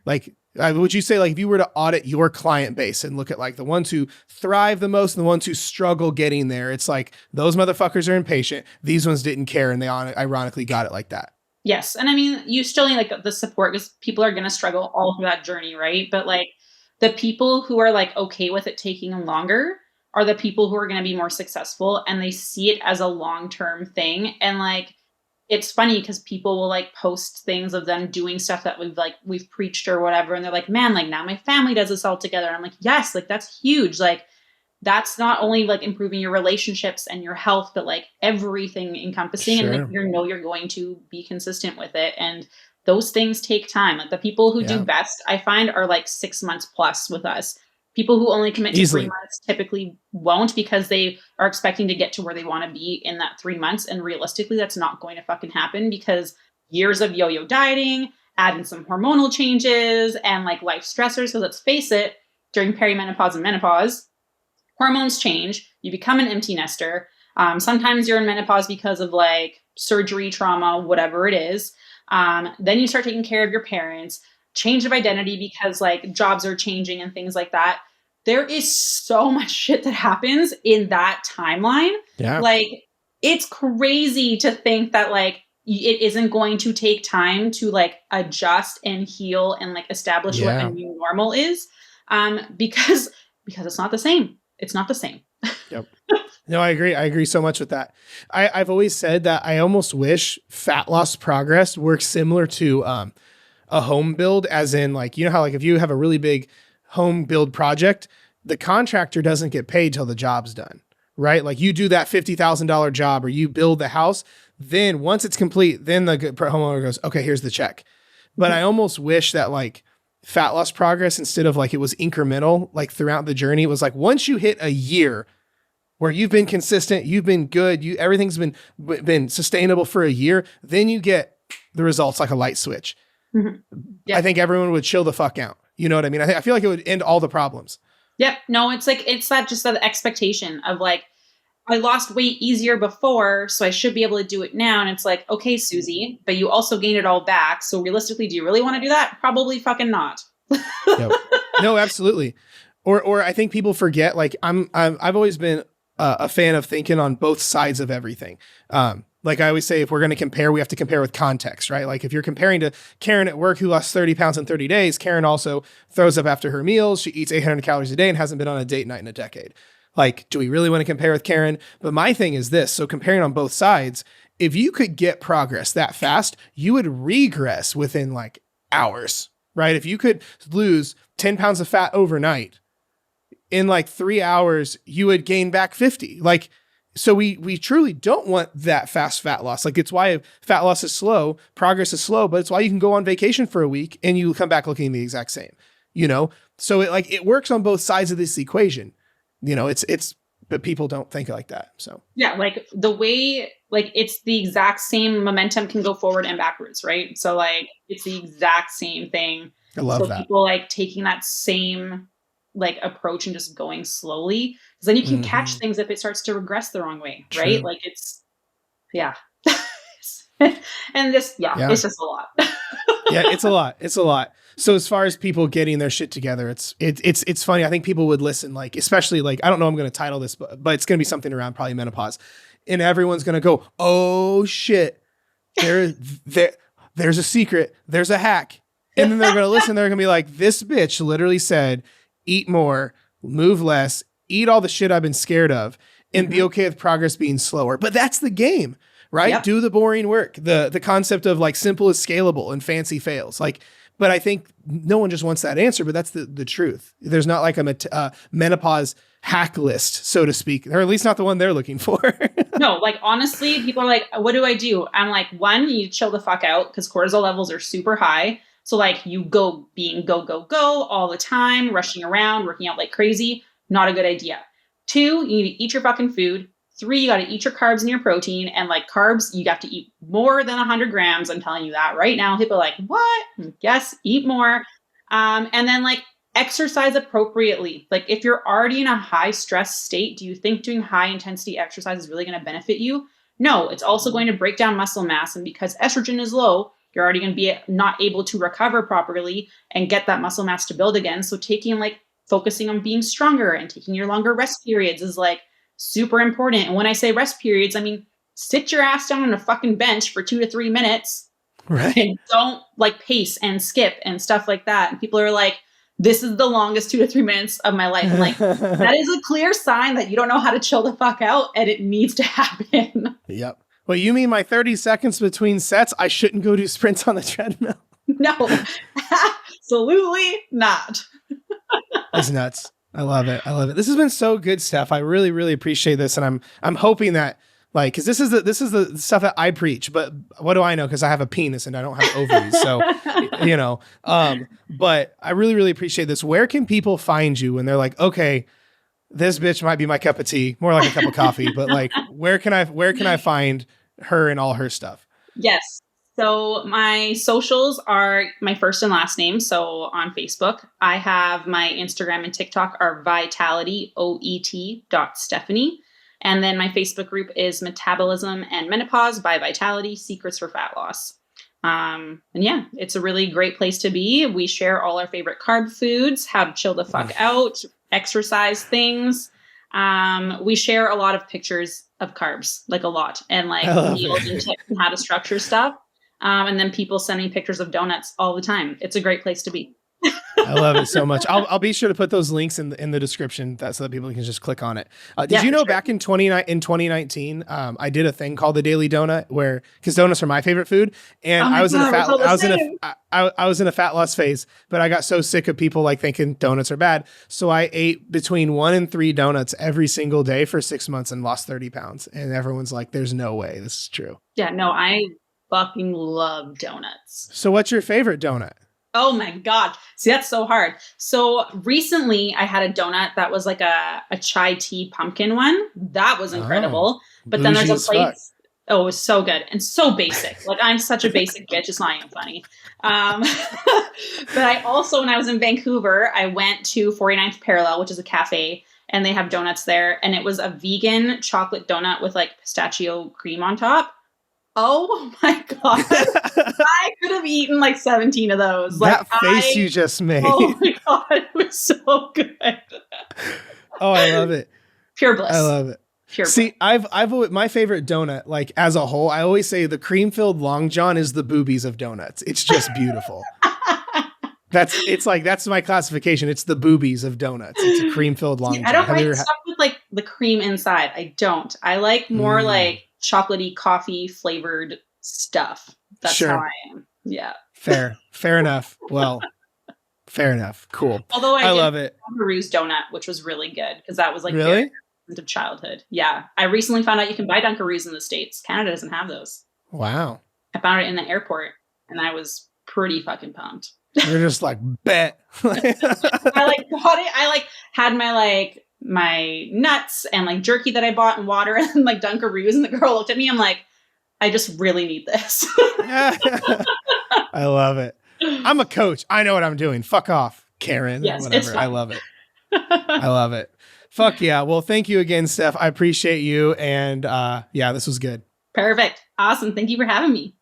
Like, would you say like if you were to audit your client base and look at like the ones who thrive the most and the ones who struggle getting there, it's like those motherfuckers are impatient. These ones didn't care, and they ironically got it like that. Yes. And I mean, you still need like the support, because people are going to struggle all through that journey, right? But like the people who are like okay with it taking longer are the people who are going to be more successful, and they see it as a long-term thing. And like, it's funny because people will like post things of them doing stuff that we've preached or whatever. And they're like, man, like now my family does this all together. And I'm like, yes, like that's huge. Like that's not only like improving your relationships and your health, but like everything encompassing. Sure. And like, you're going to be consistent with it. And those things take time. Like the people who do best, I find, are like 6 months plus with us. People who only commit to 3 months typically won't, because they are expecting to get to where they want to be in that 3 months. And realistically, that's not going to fucking happen, because years of yo-yo dieting, adding some hormonal changes and like life stressors. So let's face it, during perimenopause and menopause, hormones change. You become an empty nester. Sometimes you're in menopause because of like surgery, trauma, whatever it is. Then you start taking care of your parents. Change of identity because like jobs are changing and things like that. There is so much shit that happens in that timeline. Yeah. Like it's crazy to think that like it isn't going to take time to like adjust and heal and like establish what a new normal is. Because it's not the same. It's not the same. Yep. No, I agree. I agree so much with that. I've always said that I almost wish fat loss progress works similar to a home build, as in like, you know how like if you have a really big home build project, the contractor doesn't get paid till the job's done, right? Like you do that $50,000 job or you build the house, then once it's complete, then the homeowner goes, okay, here's the check. But I almost wish that like fat loss progress, instead of like it was incremental, like throughout the journey, it was like once you hit a year where you've been consistent, you've been good, everything's been sustainable for a year, then you get the results like a light switch. I think everyone would chill the fuck out. You know what I mean? I feel like it would end all the problems. Yep. No, it's like, it's that just that expectation of like, I lost weight easier before, so I should be able to do it now. And it's like, okay, Susie, but you also gained it all back. So realistically, do you really want to do that? Probably fucking not. Yep. No, absolutely. Or I think people forget, like I've always been a fan of thinking on both sides of everything. Like I always say, if we're going to compare, we have to compare with context, right? Like if you're comparing to Karen at work who lost 30 pounds in 30 days, Karen also throws up after her meals. She eats 800 calories a day and hasn't been on a date night in a decade. Like, do we really want to compare with Karen? But my thing is this. So comparing on both sides, if you could get progress that fast, you would regress within like hours, right? If you could lose 10 pounds of fat overnight, in like 3 hours, you would gain back 50. Like, so we truly don't want that fast fat loss. Like it's why fat loss is slow, progress is slow, but it's why you can go on vacation for a week and you come back looking the exact same, you know? So it works on both sides of this equation. You know, but people don't think like that. So yeah, like the way, like it's the exact same momentum can go forward and backwards, right? So like it's the exact same thing. I love that. People like taking that same like approach and just going slowly, because then you can catch things if it starts to regress the wrong way, right? True. Like it's, yeah. And this, it's just a lot. Yeah, it's a lot. It's a lot. So as far as people getting their shit together, it's funny. I think people would listen, like, especially like, I don't know, I'm going to title this, but it's going to be something around probably menopause, and everyone's going to go, oh shit, there's a secret. There's a hack. And then they're going to listen. They're going to be like, this bitch literally said, eat more, move less, eat all the shit I've been scared of, and be okay with progress being slower. But that's the game, right? Yep. Do the boring work. The concept of like simple is scalable and fancy fails. Like, but I think no one just wants that answer, but that's the truth. There's not like a menopause hack list, so to speak, or at least not the one they're looking for. No, like honestly, people are like, what do I do? I'm like, one, you chill the fuck out because cortisol levels are super high. So like you go all the time, rushing around, working out like crazy, not a good idea. 2, you need to eat your fucking food. 3, you got to eat your carbs and your protein. And like carbs, you have to eat more than 100 grams. I'm telling you that right now. People are like, what? Yes, eat more. And then like exercise appropriately. Like if you're already in a high stress state, do you think doing high intensity exercise is really going to benefit you? No, it's also going to break down muscle mass. And because estrogen is low, you're already going to be not able to recover properly and get that muscle mass to build again. So focusing on being stronger and taking your longer rest periods is like super important. And when I say rest periods, I mean, sit your ass down on a fucking bench for 2 to 3 minutes, right? And don't like pace and skip and stuff like that. And people are like, this is the longest 2 to 3 minutes of my life. I'm like, that is a clear sign that you don't know how to chill the fuck out, and it needs to happen. Yep. Well, you mean my 30 seconds between sets, I shouldn't go do sprints on the treadmill? No, absolutely not. That's nuts. I love it. I love it. This has been so good, Steph. I really, really appreciate this. And I'm hoping that like, cause this is the stuff that I preach, but what do I know? Cause I have a penis and I don't have ovaries. So, you know, but I really, really appreciate this. Where can people find you when they're like, okay, this bitch might be my cup of tea, more like a cup of coffee, but like, where can I find her and all her stuff? Yes. So my socials are my first and last name. So on Facebook, I have my Instagram and TikTok are vitality, OET.Stephanie. And then my Facebook group is Metabolism and Menopause by Vitality, Secrets for Fat Loss. And yeah, it's a really great place to be. We share all our favorite carb foods, how to chill the fuck out, exercise things. We share a lot of pictures of carbs, like a lot, and like meals and tips and how to structure stuff. And then people send me pictures of donuts all the time. It's a great place to be. I love it so much. I'll be sure to put those links in the description so that people can just click on it. Did you know back in 2019, I did a thing called the Daily Donut because donuts are my favorite food. And I was in a fat loss phase, but I got so sick of people like thinking donuts are bad. So I ate between 1 and 3 donuts every single day for 6 months and lost 30 pounds. And everyone's like, there's no way this is true. Yeah, no, I fucking love donuts. So what's your favorite donut? Oh my God. See, that's so hard. So recently I had a donut that was like a chai tea pumpkin one. That was incredible. But then there's a place. Oh, it was so good and so basic. Like I'm such a basic bitch. It's not even funny. But I also, when I was in Vancouver, I went to 49th Parallel, which is a cafe. and they have donuts there. And it was a vegan chocolate donut with like pistachio cream on top. Oh my God. I could have eaten like 17 of those. That face you just made. Oh my God. It was so good. Oh, I love it. Pure bliss. I love it. Pure See, I've my favorite donut, like as a whole, I always say the cream-filled Long John is the boobies of donuts. It's just beautiful. That's my classification. It's the boobies of donuts. It's a cream-filled Long John. I don't like stuff with like the cream inside. I don't. I like more like chocolatey coffee flavored stuff. That's how I am. Yeah. Fair enough. Well, fair enough. Cool. Although I love it. Dunkaroo's donut, which was really good because that was like really of childhood. Yeah. I recently found out you can buy Dunkaroos in the States. Canada doesn't have those. Wow. I found it in the airport and I was pretty fucking pumped. You're just like, bet. I like bought it. I like had my nuts and like jerky that I bought and water and like Dunkaroos, and the girl looked at me. I'm like, I just really need this. I love it. I'm a coach. I know what I'm doing. Fuck off, Karen. Yes, whatever. it's fine. I love it. I love it. Fuck yeah. Well, thank you again, Steph. I appreciate you. And yeah, this was good. Perfect. Awesome. Thank you for having me.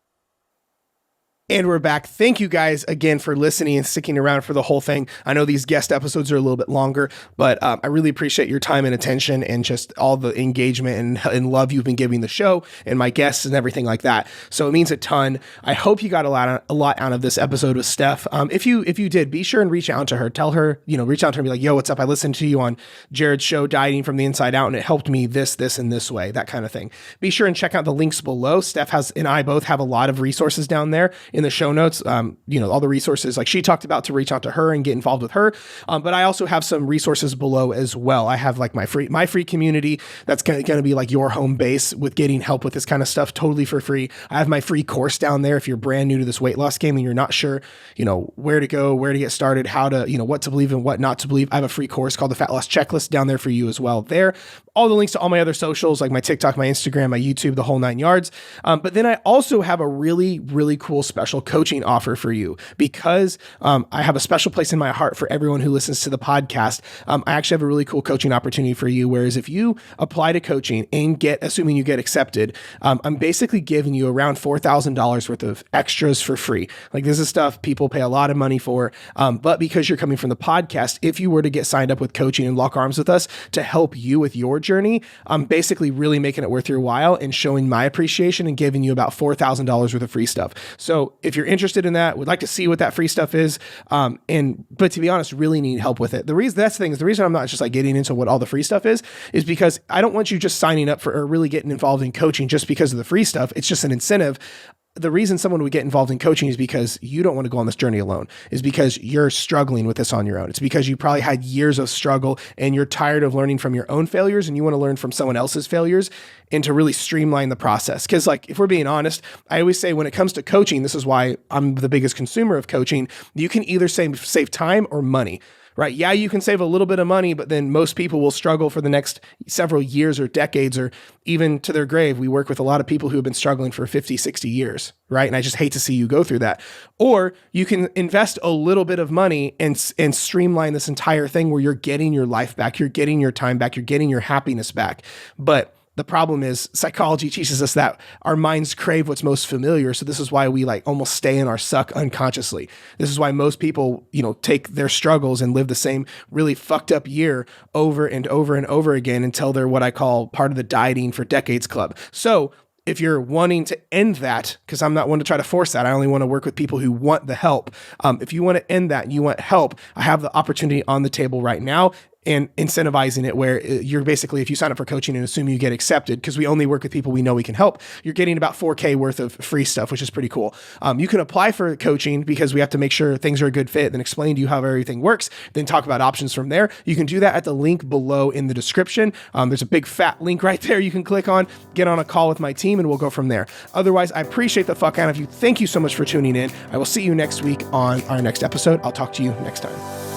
And we're back. Thank you guys again for listening and sticking around for the whole thing. I know these guest episodes are a little bit longer, but I really appreciate your time and attention and just all the engagement and love you've been giving the show and my guests and everything like that. So it means a ton. I hope you got a lot out of this episode with Steph. If you did, be sure and reach out to her. Tell her, reach out to her and be like, yo, what's up? I listened to you on Jared's show, Dieting from the Inside Out, and it helped me this, and this way, that kind of thing. Be sure and check out the links below. Steph and I both have a lot of resources down there in the show notes, all the resources like she talked about to reach out to her and get involved with her. But I also have some resources below as well. I have like my free community that's going to be like your home base with getting help with this kind of stuff totally for free. I have my free course down there if you're brand new to this weight loss game and you're not sure, where to go, where to get started, how to, what to believe and what not to believe. I have a free course called the Fat Loss Checklist down there for you as well. There, all the links to all my other socials, like my TikTok, my Instagram, my YouTube, the whole 9 yards. But then I also have a really, really cool special coaching offer for you because I have a special place in my heart for everyone who listens to the podcast. I actually have a really cool coaching opportunity for you. Whereas if you apply to coaching and assuming you get accepted, I'm basically giving you around $4,000 worth of extras for free. Like this is stuff people pay a lot of money for. But because you're coming from the podcast, if you were to get signed up with coaching and lock arms with us to help you with your journey, I'm basically really making it worth your while and showing my appreciation and giving you about $4,000 worth of free stuff. So if you're interested in that, would like to see what that free stuff is, but to be honest, really need help with it. The reason I'm not just like getting into what all the free stuff is because I don't want you just signing up for or really getting involved in coaching just because of the free stuff. It's just an incentive. The reason someone would get involved in coaching is because you don't want to go on this journey alone, is because you're struggling with this on your own. It's because you probably had years of struggle and you're tired of learning from your own failures and you want to learn from someone else's failures and to really streamline the process. Because like, if we're being honest, I always say when it comes to coaching, this is why I'm the biggest consumer of coaching. You can either save time or money. Right? Yeah, you can save a little bit of money, but then most people will struggle for the next several years or decades or even to their grave. We work with a lot of people who have been struggling for 50, 60 years, right? And I just hate to see you go through that. Or you can invest a little bit of money and streamline this entire thing where you're getting your life back, you're getting your time back, you're getting your happiness back. But the problem is psychology teaches us that our minds crave what's most familiar. So this is why we like almost stay in our suck unconsciously. This is why most people, take their struggles and live the same really fucked up year over and over and over again until they're what I call part of the dieting for decades club. So if you're wanting to end that, because I'm not one to try to force that, I only want to work with people who want the help. If you want to end that and you want help, I have the opportunity on the table right now and incentivizing it where you're basically, if you sign up for coaching and assume you get accepted, because we only work with people we know we can help, you're getting about $4,000 worth of free stuff, which is pretty cool. You can apply for coaching because we have to make sure things are a good fit, then explain to you how everything works, then talk about options from there. You can do that at the link below in the description. There's a big fat link right there you can click on, get on a call with my team, and we'll go from there. Otherwise, I appreciate the fuck out of you. Thank you so much for tuning in. I will see you next week on our next episode. I'll talk to you next time.